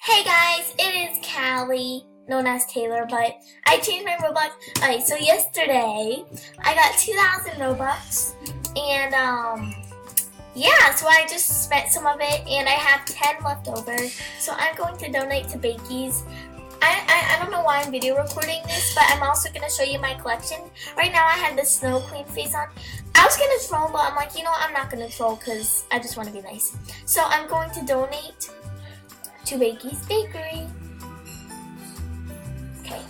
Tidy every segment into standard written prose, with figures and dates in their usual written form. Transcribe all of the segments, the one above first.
Hey guys, it is Callie, known as Taylor, but I changed my Robux. Alright, so yesterday I got 2,000 Robux, and yeah, so I just spent some of it, and I have 10 left over, so I'm going to donate to Bakiez. I don't know why I'm video recording this, but I'm also going to show you my collection. Right now I have the Snow Queen face on. I was going to troll, but I'm like, you know what, I'm not going to troll because I just want to be nice. So I'm going to donate to Bakiez Bakery. Okay.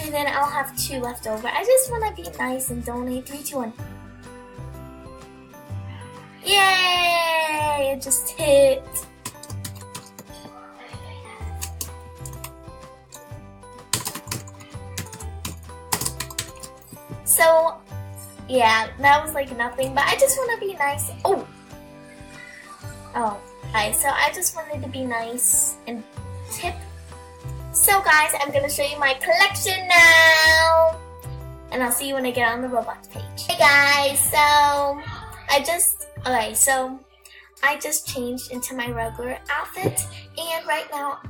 And then I'll have 2 left over. I just want to be nice and donate. 3, 2, 1. Yay! It just hit. So, yeah, that was like nothing, but I just want to be nice. Oh! Alright, so I just wanted to be nice and tip. So guys, I'm going to show you my collection now. And I'll see you when I get on the Roblox page. Hey guys, so I just changed into my regular outfit. And right now,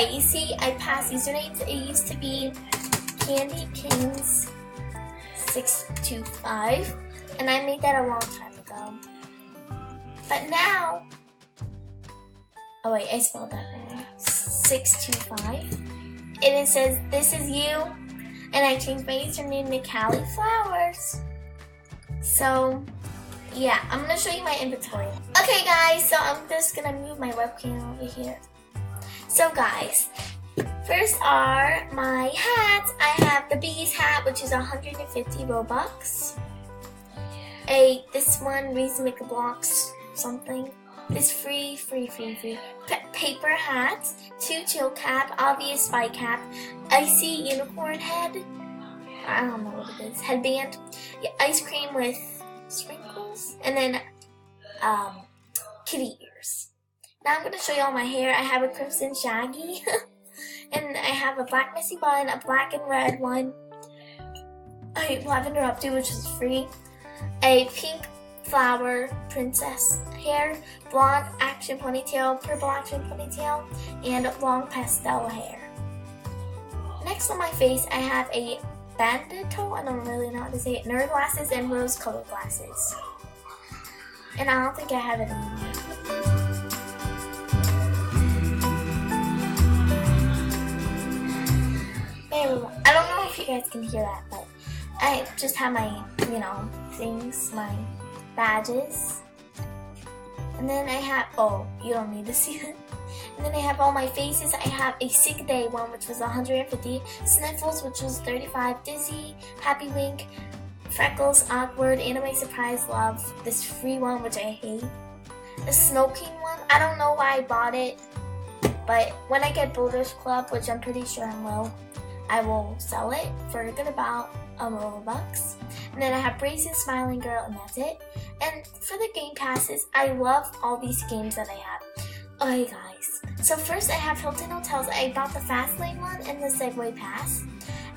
you see I passed usernames. It used to be Candy Kings 625. And I made that a long time ago. But now, I spelled that wrong. 625. And it says, "This is you." And I changed my username to Callie Flowers. So, yeah, I'm going to show you my inventory. Okay, guys, so I'm just going to move my webcam over here. So, guys, first are my hats. I have the Bees hat, which is 150 Robux. This one, Reason Make a Blocks something. This free. Paper hat, 2 chill cap, obvious spy cap, icy unicorn head, I don't know what it is, headband, ice cream with sprinkles, and then kitty ears. Now I'm going to show you all my hair. I have a crimson shaggy, and I have a black messy bun, a black and red one, a lavender updo, which is free, a pink flower princess hair, blonde action ponytail, purple action ponytail, and long pastel hair. Next on my face, I have a bandito, I don't really know how to say it, nerd glasses and rose colored glasses. And I don't think I have it anymore. I don't know if you guys can hear that, but I just have my, things, my badges. And then I have, you don't need to see it. And then I have all my faces. I have a sick day one, which was 150, sniffles, which was 35, dizzy, happy wink, freckles, awkward, anime surprise, love, this free one, which I hate, the Snow King one. I don't know why I bought it, but when I get Builders Club, which I'm pretty sure I will sell it for a good about $100. And then I have Brazen Smiling Girl, and that's it. And for the game passes, I love all these games that I have. Okay guys, so first I have Hilton Hotels. I bought the Fast Lane one and the Segway Pass.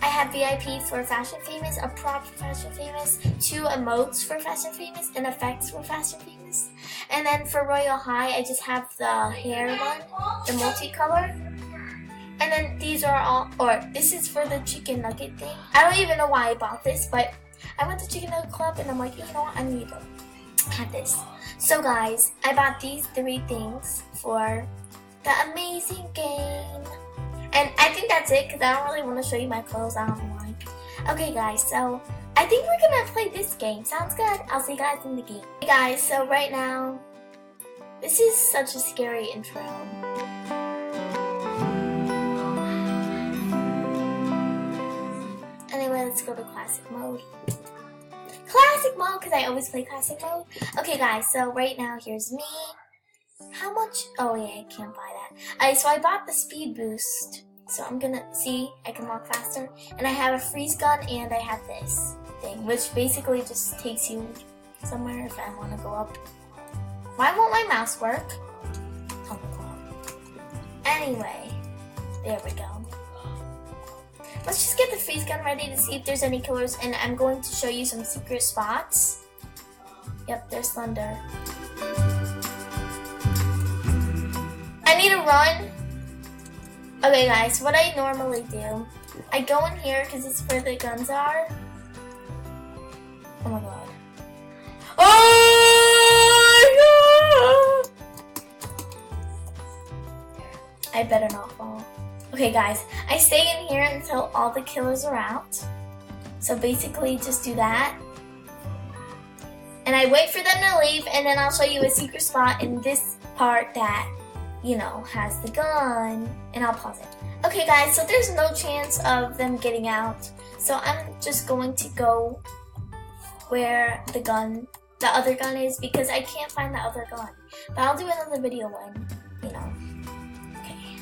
I have VIP for Fashion Famous, a prop for Fashion Famous, 2 emotes for Fashion Famous, and effects for Fashion Famous. And then for Royal High, I just have the hair one, the multicolor. And then these are all, this is for the chicken nugget thing. I don't even know why I bought this, but I went to Chicken Nugget Club and I'm like, you know what, I need to have this. So guys, I bought these 3 things for the amazing game. And I think that's it because I don't really want to show you my clothes. I don't know why. Okay guys, so I think we're going to play this game. Sounds good? I'll see you guys in the game. Hey guys, so right now, this is such a scary intro. Anyway, let's go to classic mode. Classic mode, because I always play classic mode. Okay guys, so right now, here's me. How much? Oh yeah, I can't buy that. So I bought the speed boost. So I'm gonna see, I can walk faster. And I have a freeze gun, and I have this thing, which basically just takes you somewhere if I want to go up. Why won't my mouse work? Oh my god. Anyway, there we go. Let's just get the freeze gun ready to see if there's any killers, and I'm going to show you some secret spots. Yep, there's thunder. I need to run Okay guys, what I normally do, I go in here because it's where the guns are. Oh my god. Oh yeah! I better not fall. Okay guys, I stay in here until all the killers are out. So basically just do that. And I wait for them to leave, and then I'll show you a secret spot in this part that, you know, has the gun. And I'll pause it. Okay guys, so there's no chance of them getting out. So I'm just going to go where the other gun is, because I can't find the other gun. But I'll do another video when, you know. Okay.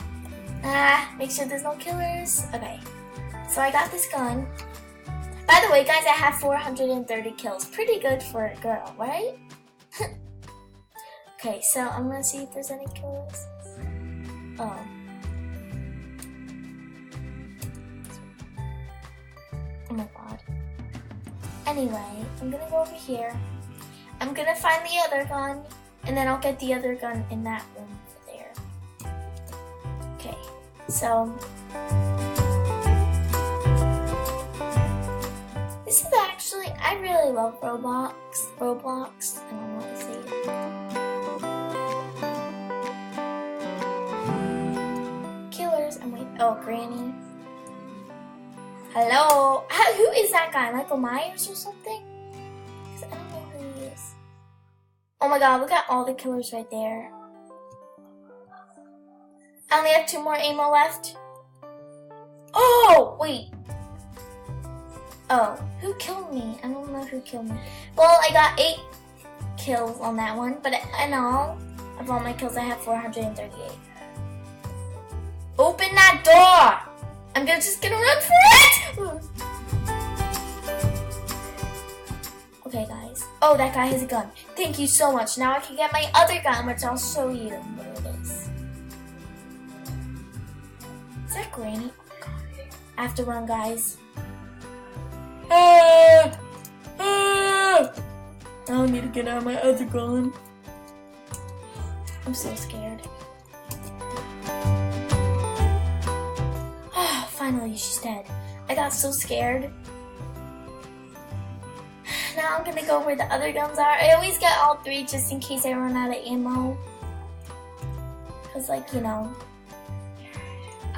Make sure there's no killers. Okay. So I got this gun. By the way, guys, I have 430 kills. Pretty good for a girl, right? Okay, so I'm gonna see if there's any killers. Oh. Oh my god. Anyway, I'm gonna go over here. I'm gonna find the other gun, and then I'll get the other gun in that room over there. Okay, so this is actually, I really love Roblox. I don't know what to say. Killers, I'm waiting. Oh, Granny. Hello? Who is that guy? Michael Myers or something? I don't know who he is. Oh my god, look at all the killers right there. I only have 2 more ammo left. Oh, wait. Oh, who killed me? I don't know who killed me. Well, I got 8 kills on that one, but in all of all my kills, I have 438. Open that door! I'm just gonna run for it! Okay, guys. Oh, that guy has a gun. Thank you so much. Now I can get my other gun, which I'll show you what it is. Is that Granny? Oh my god. I have to run, guys. I need to get out my other gun. I'm so scared. Finally, she's dead. I got so scared. Now I'm gonna go where the other guns are. I always get all 3 just in case I run out of ammo. Cause like, you know.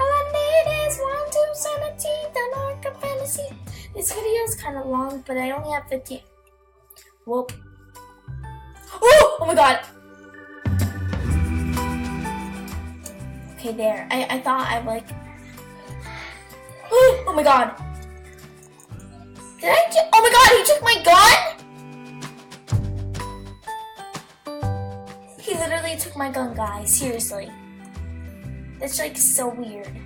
All I need is 1, 2, 17, the North of Fantasy. This video is kind of long, but I only have 15. Whoop. Oh my god. Okay, there. I thought I like. Oh my god. Did I just, oh my god, he took my gun? He literally took my gun, guys. Seriously. That's like so weird.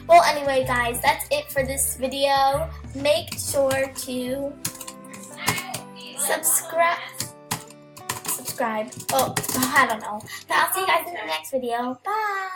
Well, anyway, guys, that's it for this video. Make sure to subscribe. Oh, I don't know. But I'll see you guys in the next video. Bye.